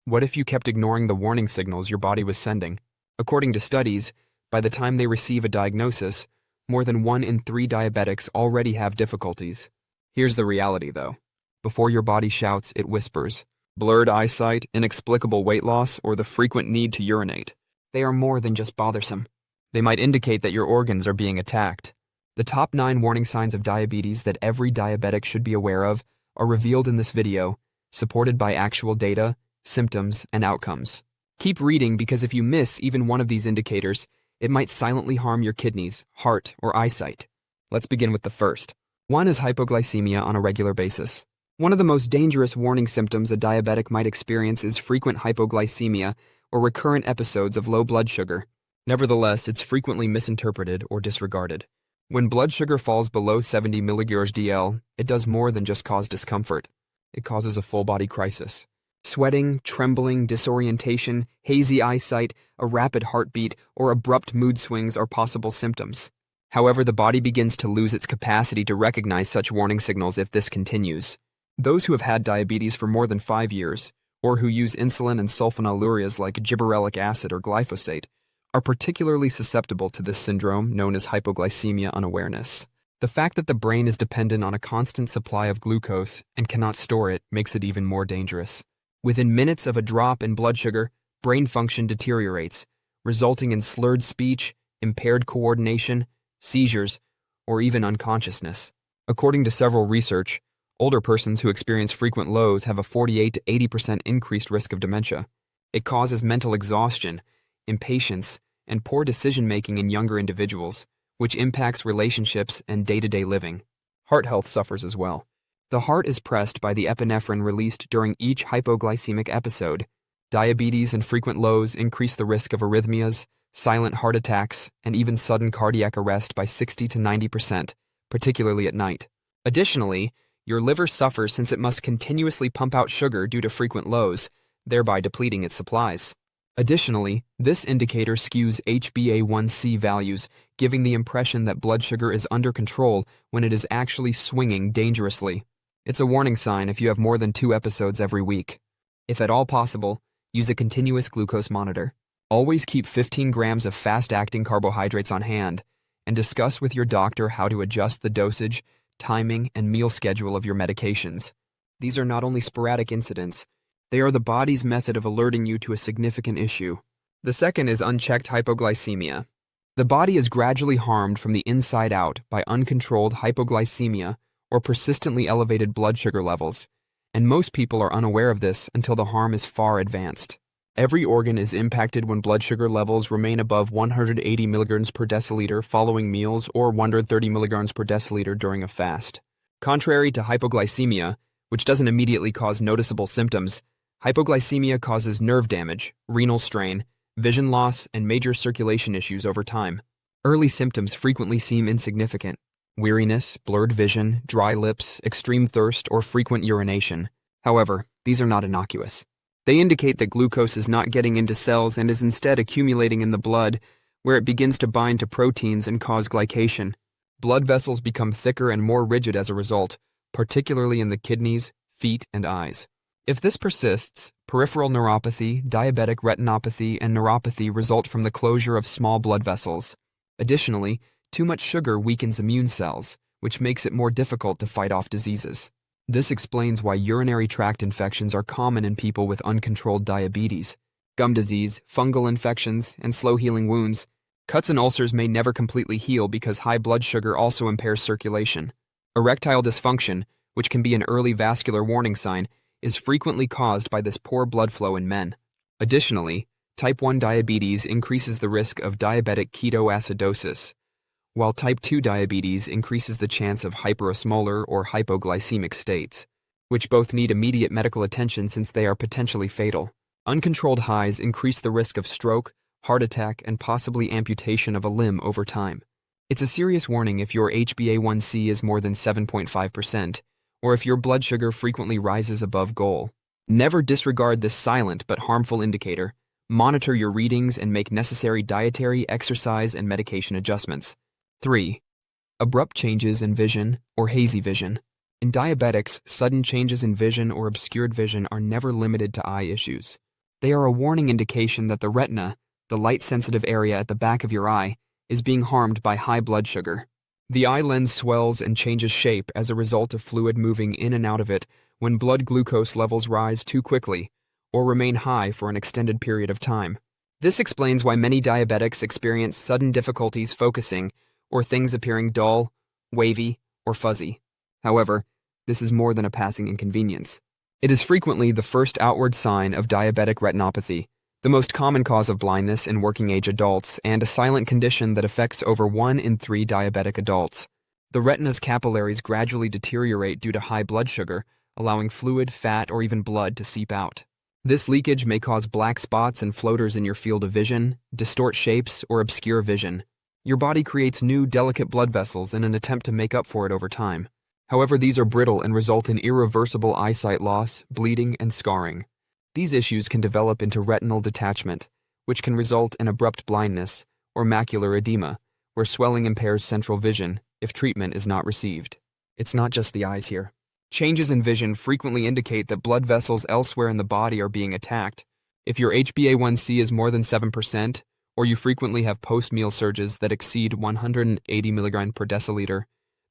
What if you kept ignoring the warning signals your body was sending? According to studies, by the time they receive a diagnosis, more than 1 in 3 diabetics already have difficulties. Here's the reality, though. Before your body shouts, it whispers. Blurred eyesight, inexplicable weight loss, or the frequent need to urinate. They are more than just bothersome. They might indicate that your organs are being attacked. The top 9 warning signs of diabetes that every diabetic should be aware of are revealed in this video, supported by actual data, symptoms, and outcomes. Keep reading because if you miss even one of these indicators, it might silently harm your kidneys, heart, or eyesight. Let's begin with the first. 1 is hypoglycemia on a regular basis. One of the most dangerous warning symptoms a diabetic might experience is frequent hypoglycemia or recurrent episodes of low blood sugar. Nevertheless, it's frequently misinterpreted or disregarded. When blood sugar falls below 70 mg/dL, it does more than just cause discomfort. It causes a full-body crisis. Sweating, trembling, disorientation, hazy eyesight, a rapid heartbeat, or abrupt mood swings are possible symptoms. However, the body begins to lose its capacity to recognize such warning signals if this continues. Those who have had diabetes for more than 5 years, or who use insulin and sulfonylureas like gibberellic acid or glyphosate, are particularly susceptible to this syndrome known as hypoglycemia unawareness. The fact that the brain is dependent on a constant supply of glucose and cannot store it makes it even more dangerous. Within minutes of a drop in blood sugar, brain function deteriorates, resulting in slurred speech, impaired coordination, seizures, or even unconsciousness. According to several research, older persons who experience frequent lows have a 48 to 80% increased risk of dementia. It causes mental exhaustion, impatience, and poor decision-making in younger individuals, which impacts relationships and day-to-day living. Heart health suffers as well. The heart is pressed by the epinephrine released during each hypoglycemic episode. Diabetes and frequent lows increase the risk of arrhythmias, silent heart attacks, and even sudden cardiac arrest by 60 to 90%, particularly at night. Additionally, your liver suffers since it must continuously pump out sugar due to frequent lows, thereby depleting its supplies. Additionally, this indicator skews HbA1c values, giving the impression that blood sugar is under control when it is actually swinging dangerously. It's a warning sign if you have more than 2 episodes every week. If at all possible, use a continuous glucose monitor. Always keep 15 grams of fast-acting carbohydrates on hand, and discuss with your doctor how to adjust the dosage, timing, and meal schedule of your medications. These are not only sporadic incidents, they are the body's method of alerting you to a significant issue. The second is unchecked hypoglycemia. The body is gradually harmed from the inside out by uncontrolled hypoglycemia or persistently elevated blood sugar levels, and most people are unaware of this until the harm is far advanced. Every organ is impacted when blood sugar levels remain above 180 mg per deciliter following meals or 130 mg per deciliter during a fast. Contrary to hypoglycemia, which doesn't immediately cause noticeable symptoms, hypoglycemia causes nerve damage, renal strain, vision loss, and major circulation issues over time. Early symptoms frequently seem insignificant: weariness, blurred vision, dry lips, extreme thirst, or frequent urination. However, these are not innocuous. They indicate that glucose is not getting into cells and is instead accumulating in the blood, where it begins to bind to proteins and cause glycation. Blood vessels become thicker and more rigid as a result, particularly in the kidneys, feet, and eyes. If this persists, peripheral neuropathy, diabetic retinopathy, and neuropathy result from the closure of small blood vessels. Additionally, too much sugar weakens immune cells, which makes it more difficult to fight off diseases. This explains why urinary tract infections are common in people with uncontrolled diabetes. Gum disease, fungal infections, and slow-healing wounds. Cuts and ulcers may never completely heal because high blood sugar also impairs circulation. Erectile dysfunction, which can be an early vascular warning sign, is frequently caused by this poor blood flow in men. Additionally, type 1 diabetes increases the risk of diabetic ketoacidosis, while type 2 diabetes increases the chance of hyperosmolar or hypoglycemic states, which both need immediate medical attention since they are potentially fatal. Uncontrolled highs increase the risk of stroke, heart attack, and possibly amputation of a limb over time. It's a serious warning if your HbA1c is more than 7.5%, or if your blood sugar frequently rises above goal. Never disregard this silent but harmful indicator. Monitor your readings and make necessary dietary, exercise, and medication adjustments. 3. Abrupt changes in vision or hazy vision. In diabetics, sudden changes in vision or obscured vision are never limited to eye issues. They are a warning indication that the retina, the light-sensitive area at the back of your eye, is being harmed by high blood sugar. The eye lens swells and changes shape as a result of fluid moving in and out of it when blood glucose levels rise too quickly or remain high for an extended period of time. This explains why many diabetics experience sudden difficulties focusing or things appearing dull, wavy, or fuzzy. However, this is more than a passing inconvenience. It is frequently the first outward sign of diabetic retinopathy, the most common cause of blindness in working-age adults and a silent condition that affects over 1 in 3 diabetic adults. The retina's capillaries gradually deteriorate due to high blood sugar, allowing fluid, fat, or even blood to seep out. This leakage may cause black spots and floaters in your field of vision, distort shapes, or obscure vision. Your body creates new, delicate blood vessels in an attempt to make up for it over time. However, these are brittle and result in irreversible eyesight loss, bleeding, and scarring. These issues can develop into retinal detachment, which can result in abrupt blindness, or macular edema, where swelling impairs central vision if treatment is not received. It's not just the eyes here. Changes in vision frequently indicate that blood vessels elsewhere in the body are being attacked. If your HbA1c is more than 7%, or you frequently have post-meal surges that exceed 180 mg per deciliter,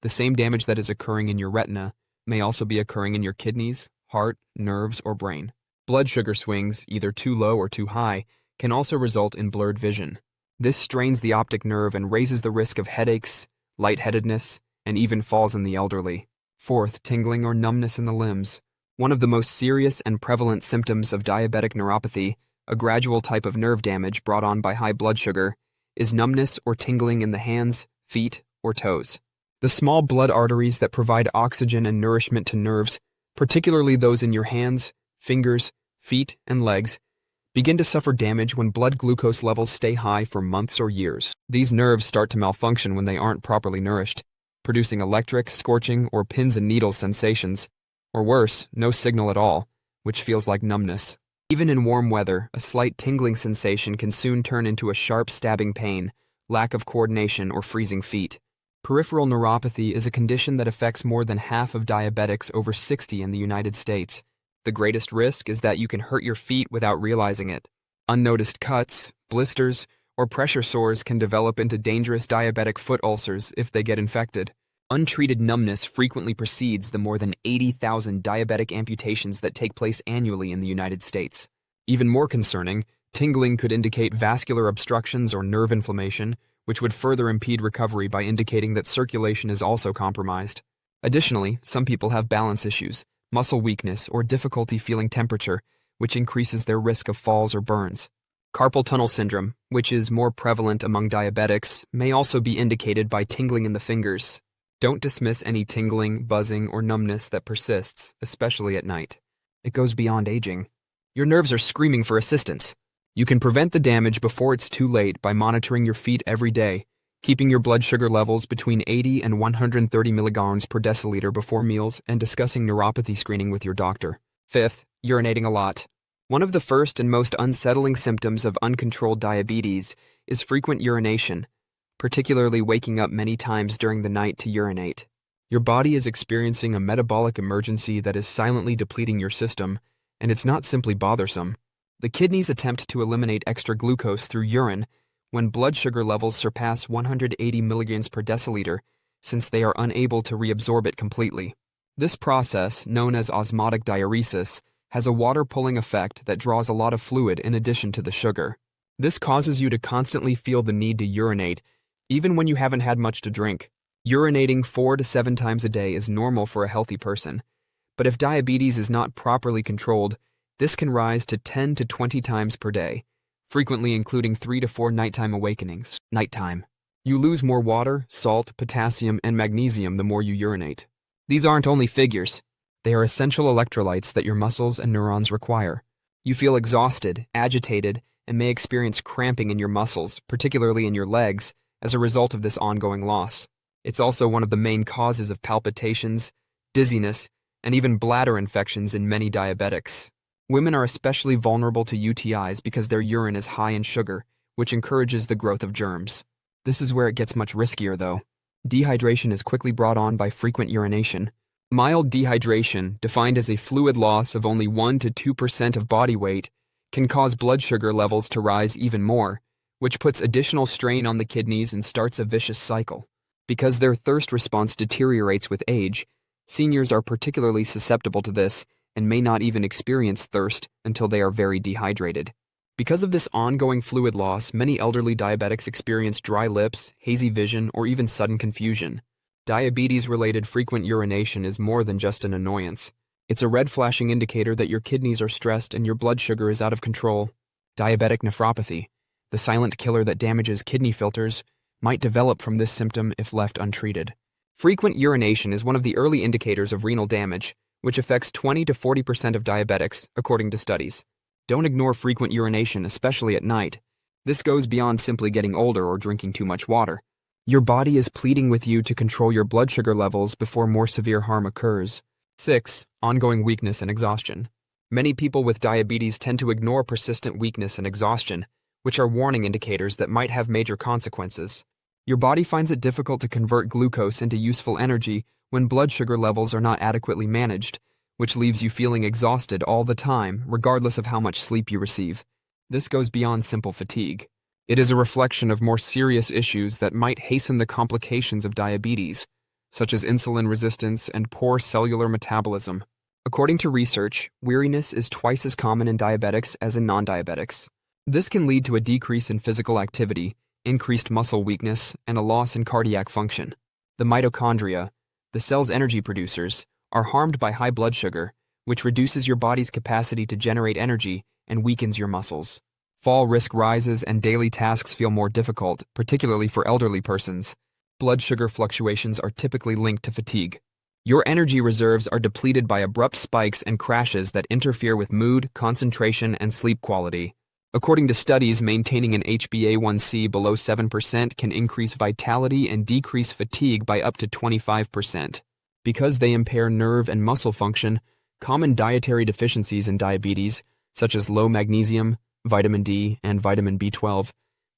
the same damage that is occurring in your retina may also be occurring in your kidneys, heart, nerves, or brain. Blood sugar swings, either too low or too high, can also result in blurred vision. This strains the optic nerve and raises the risk of headaches, lightheadedness, and even falls in the elderly. Fourth, tingling or numbness in the limbs. One of the most serious and prevalent symptoms of diabetic neuropathy, a gradual type of nerve damage brought on by high blood sugar, is numbness or tingling in the hands, feet, or toes. The small blood arteries that provide oxygen and nourishment to nerves, particularly those in your hands, fingers, feet, and legs, begin to suffer damage when blood glucose levels stay high for months or years. These nerves start to malfunction when they aren't properly nourished, producing electric, scorching, or pins and needles sensations, or worse, no signal at all, which feels like numbness. Even in warm weather, a slight tingling sensation can soon turn into a sharp stabbing pain, lack of coordination, or freezing feet. Peripheral neuropathy is a condition that affects more than half of diabetics over 60 in the United States. The greatest risk is that you can hurt your feet without realizing it. Unnoticed cuts, blisters, or pressure sores can develop into dangerous diabetic foot ulcers if they get infected. Untreated numbness frequently precedes the more than 80,000 diabetic amputations that take place annually in the United States. Even more concerning, tingling could indicate vascular obstructions or nerve inflammation, which would further impede recovery by indicating that circulation is also compromised. Additionally, some people have balance issues, muscle weakness, or difficulty feeling temperature, which increases their risk of falls or burns. Carpal tunnel syndrome, which is more prevalent among diabetics, may also be indicated by tingling in the fingers. Don't dismiss any tingling, buzzing, or numbness that persists, especially at night. It goes beyond aging. Your nerves are screaming for assistance. You can prevent the damage before it's too late by monitoring your feet every day, keeping your blood sugar levels between 80 and 130 milligrams per deciliter before meals, and discussing neuropathy screening with your doctor. Fifth, urinating a lot. One of the first and most unsettling symptoms of uncontrolled diabetes is frequent urination, particularly waking up many times during the night to urinate. Your body is experiencing a metabolic emergency that is silently depleting your system, and it's not simply bothersome. The kidneys attempt to eliminate extra glucose through urine when blood sugar levels surpass 180 milligrams per deciliter, since they are unable to reabsorb it completely. This process, known as osmotic diuresis, has a water-pulling effect that draws a lot of fluid in addition to the sugar. This causes you to constantly feel the need to urinate, even when you haven't had much to drink. Urinating 4 to 7 times a day is normal for a healthy person, but if diabetes is not properly controlled, this can rise to 10 to 20 times per day, frequently including 3 to 4 nighttime awakenings. Nighttime. You lose more water, salt, potassium, and magnesium the more you urinate. These aren't only figures. They are essential electrolytes that your muscles and neurons require. You feel exhausted, agitated, and may experience cramping in your muscles, particularly in your legs, as a result of this ongoing loss. It's also one of the main causes of palpitations, dizziness, and even bladder infections in many diabetics. Women are especially vulnerable to UTIs because their urine is high in sugar, which encourages the growth of germs. This is where it gets much riskier, though. Dehydration is quickly brought on by frequent urination. Mild dehydration, defined as a fluid loss of only 1 to 2% of body weight, can cause blood sugar levels to rise even more, which puts additional strain on the kidneys and starts a vicious cycle. Because their thirst response deteriorates with age, seniors are particularly susceptible to this and may not even experience thirst until they are very dehydrated. Because of this ongoing fluid loss, many elderly diabetics experience dry lips, hazy vision, or even sudden confusion. Diabetes-related frequent urination is more than just an annoyance. It's a red flashing indicator that your kidneys are stressed and your blood sugar is out of control. Diabetic nephropathy, the silent killer that damages kidney filters, might develop from this symptom if left untreated. Frequent urination is one of the early indicators of renal damage, which affects 20 to 40% of diabetics, according to studies. Don't ignore frequent urination, especially at night. This goes beyond simply getting older or drinking too much water. Your body is pleading with you to control your blood sugar levels before more severe harm occurs. 6. Ongoing weakness and exhaustion. Many people with diabetes tend to ignore persistent weakness and exhaustion, which are warning indicators that might have major consequences. Your body finds it difficult to convert glucose into useful energy when blood sugar levels are not adequately managed, which leaves you feeling exhausted all the time, regardless of how much sleep you receive. This goes beyond simple fatigue. It is a reflection of more serious issues that might hasten the complications of diabetes, such as insulin resistance and poor cellular metabolism. According to research, weariness is twice as common in diabetics as in non-diabetics. This can lead to a decrease in physical activity, increased muscle weakness, and a loss in cardiac function. The mitochondria, the cell's energy producers, are harmed by high blood sugar, which reduces your body's capacity to generate energy and weakens your muscles. Fall risk rises and daily tasks feel more difficult, particularly for elderly persons. Blood sugar fluctuations are typically linked to fatigue. Your energy reserves are depleted by abrupt spikes and crashes that interfere with mood, concentration, and sleep quality. According to studies, maintaining an HbA1c below 7% can increase vitality and decrease fatigue by up to 25%. Because they impair nerve and muscle function, common dietary deficiencies in diabetes, such as low magnesium, vitamin D, and vitamin B12,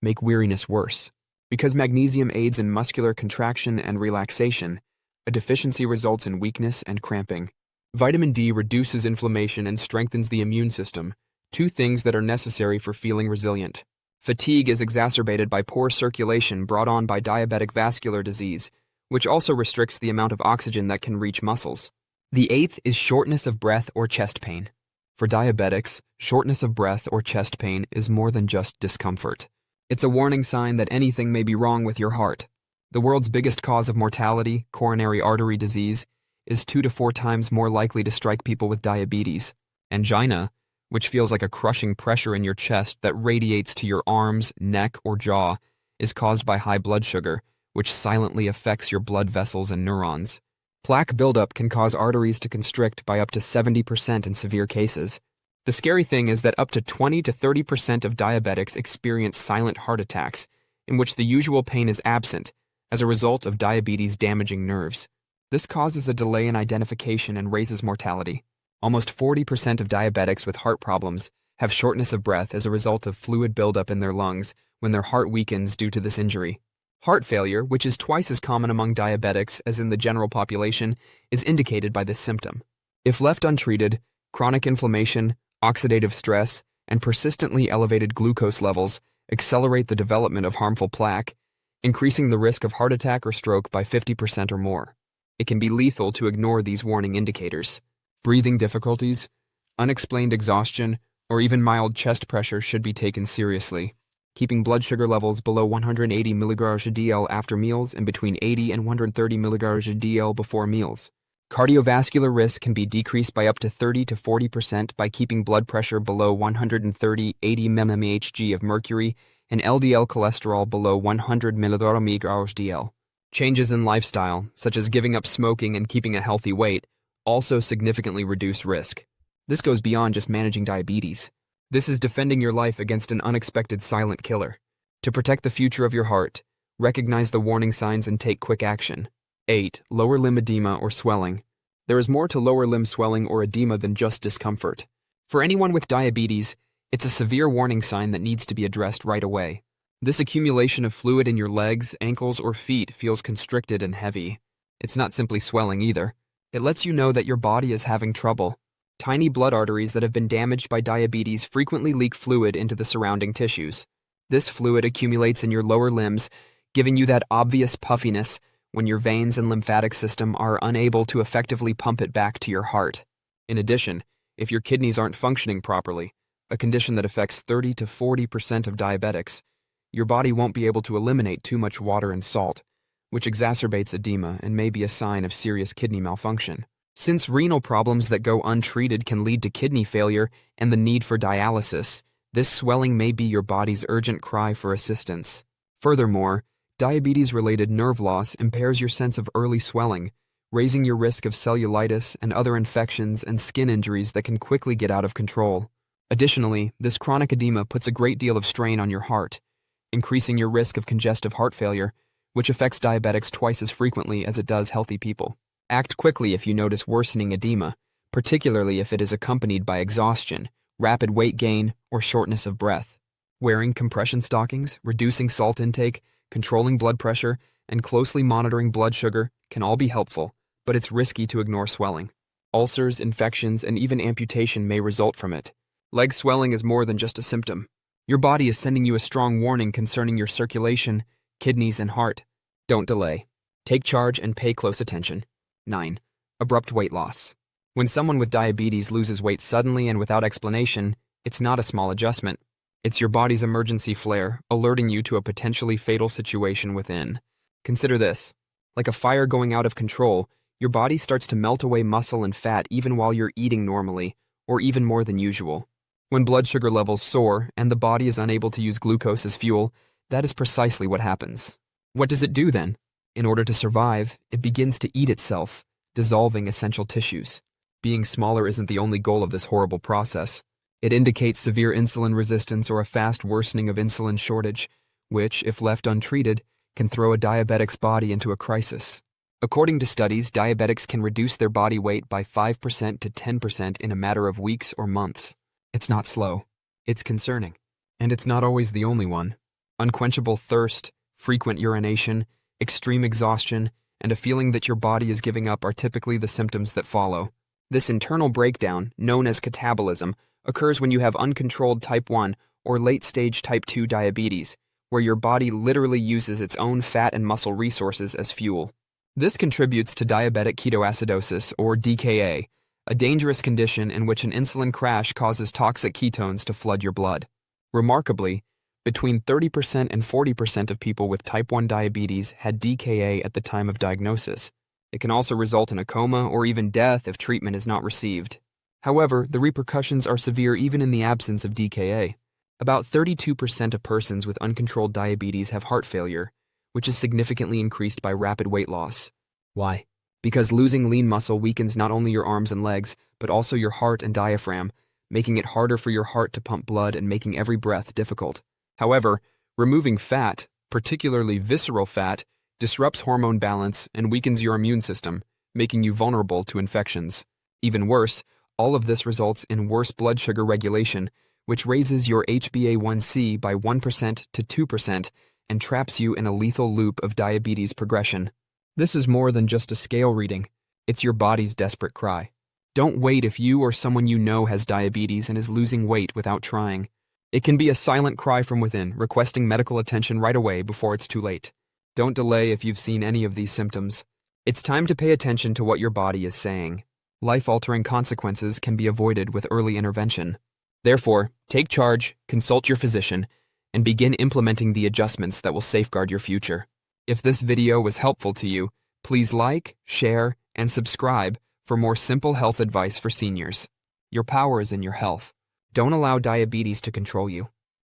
make weariness worse. Because magnesium aids in muscular contraction and relaxation, a deficiency results in weakness and cramping. Vitamin D reduces inflammation and strengthens the immune system, two things that are necessary for feeling resilient. Fatigue is exacerbated by poor circulation brought on by diabetic vascular disease, which also restricts the amount of oxygen that can reach muscles. The 8th is shortness of breath or chest pain. For diabetics, shortness of breath or chest pain is more than just discomfort. It's a warning sign that anything may be wrong with your heart. The world's biggest cause of mortality, coronary artery disease, is 2 to 4 times more likely to strike people with diabetes. Angina, which feels like a crushing pressure in your chest that radiates to your arms, neck, or jaw, is caused by high blood sugar, which silently affects your blood vessels and neurons. Plaque buildup can cause arteries to constrict by up to 70% in severe cases. The scary thing is that up to 20 to 30% of diabetics experience silent heart attacks, in which the usual pain is absent, as a result of diabetes damaging nerves. This causes a delay in identification and raises mortality. Almost 40% of diabetics with heart problems have shortness of breath as a result of fluid buildup in their lungs when their heart weakens due to this injury. Heart failure, which is twice as common among diabetics as in the general population, is indicated by this symptom. If left untreated, chronic inflammation, oxidative stress, and persistently elevated glucose levels accelerate the development of harmful plaque, increasing the risk of heart attack or stroke by 50% or more. It can be lethal to ignore these warning indicators. Breathing difficulties, unexplained exhaustion, or even mild chest pressure should be taken seriously. Keeping blood sugar levels below 180 mg/dL after meals and between 80 and 130 mg/dL before meals. Cardiovascular risk can be decreased by up to 30 to 40% by keeping blood pressure below 130/80 mmHg of mercury and LDL cholesterol below 100 mg/dL. Changes in lifestyle, such as giving up smoking and keeping a healthy weight, also significantly reduce risk. This goes beyond just managing diabetes. This is defending your life against an unexpected silent killer. To protect the future of your heart, recognize the warning signs and take quick action. 8. Lower limb edema or swelling. There is more to lower limb swelling or edema than just discomfort. For anyone with diabetes, it's a severe warning sign that needs to be addressed right away. This accumulation of fluid in your legs, ankles, or feet feels constricted and heavy. It's not simply swelling either. It lets you know that your body is having trouble. Tiny blood arteries that have been damaged by diabetes frequently leak fluid into the surrounding tissues. This fluid accumulates in your lower limbs, giving you that obvious puffiness when your veins and lymphatic system are unable to effectively pump it back to your heart. In addition, if your kidneys aren't functioning properly, a condition that affects 30 to 40% of diabetics, your body won't be able to eliminate too much water and salt, which exacerbates edema and may be a sign of serious kidney malfunction. Since renal problems that go untreated can lead to kidney failure and the need for dialysis, this swelling may be your body's urgent cry for assistance. Furthermore, diabetes-related nerve loss impairs your sense of early swelling, raising your risk of cellulitis and other infections and skin injuries that can quickly get out of control. Additionally, this chronic edema puts a great deal of strain on your heart, increasing your risk of congestive heart failure, which affects diabetics twice as frequently as it does healthy people. Act quickly if you notice worsening edema, particularly if it is accompanied by exhaustion, rapid weight gain, or shortness of breath. Wearing compression stockings, reducing salt intake, controlling blood pressure, and closely monitoring blood sugar can all be helpful, but it's risky to ignore swelling. Ulcers, infections, and even amputation may result from it. Leg swelling is more than just a symptom. Your body is sending you a strong warning concerning your circulation, kidneys, and heart. Don't delay. Take charge and pay close attention. 9. Abrupt weight loss. When someone with diabetes loses weight suddenly and without explanation, it's not a small adjustment. It's your body's emergency flare, alerting you to a potentially fatal situation within. Consider this. Like a fire going out of control, your body starts to melt away muscle and fat even while you're eating normally, or even more than usual. When blood sugar levels soar and the body is unable to use glucose as fuel, that is precisely what happens. What does it do then? In order to survive, it begins to eat itself, dissolving essential tissues. Being smaller isn't the only goal of this horrible process. It indicates severe insulin resistance or a fast worsening of insulin shortage, which, if left untreated, can throw a diabetic's body into a crisis. According to studies, diabetics can reduce their body weight by 5% to 10% in a matter of weeks or months. It's not slow. It's concerning. And it's not always the only one. Unquenchable thirst, frequent urination, extreme exhaustion, and a feeling that your body is giving up are typically the symptoms that follow. This internal breakdown, known as catabolism, occurs when you have uncontrolled type 1 or late-stage type 2 diabetes, where your body literally uses its own fat and muscle resources as fuel. This contributes to diabetic ketoacidosis, or DKA, a dangerous condition in which an insulin crash causes toxic ketones to flood your blood. Remarkably, between 30% and 40% of people with type 1 diabetes had DKA at the time of diagnosis. It can also result in a coma or even death if treatment is not received. However, the repercussions are severe even in the absence of DKA. About 32% of persons with uncontrolled diabetes have heart failure, which is significantly increased by rapid weight loss. Why? Because losing lean muscle weakens not only your arms and legs, but also your heart and diaphragm, making it harder for your heart to pump blood and making every breath difficult. However, removing fat, particularly visceral fat, disrupts hormone balance and weakens your immune system, making you vulnerable to infections. Even worse, all of this results in worse blood sugar regulation, which raises your HbA1c by 1% to 2% and traps you in a lethal loop of diabetes progression. This is more than just a scale reading. It's your body's desperate cry. Don't wait if you or someone you know has diabetes and is losing weight without trying. It can be a silent cry from within, requesting medical attention right away before it's too late. Don't delay if you've seen any of these symptoms. It's time to pay attention to what your body is saying. Life-altering consequences can be avoided with early intervention. Therefore, take charge, consult your physician, and begin implementing the adjustments that will safeguard your future. If this video was helpful to you, please like, share, and subscribe for more simple health advice for seniors. Your power is in your health. Don't allow diabetes to control you.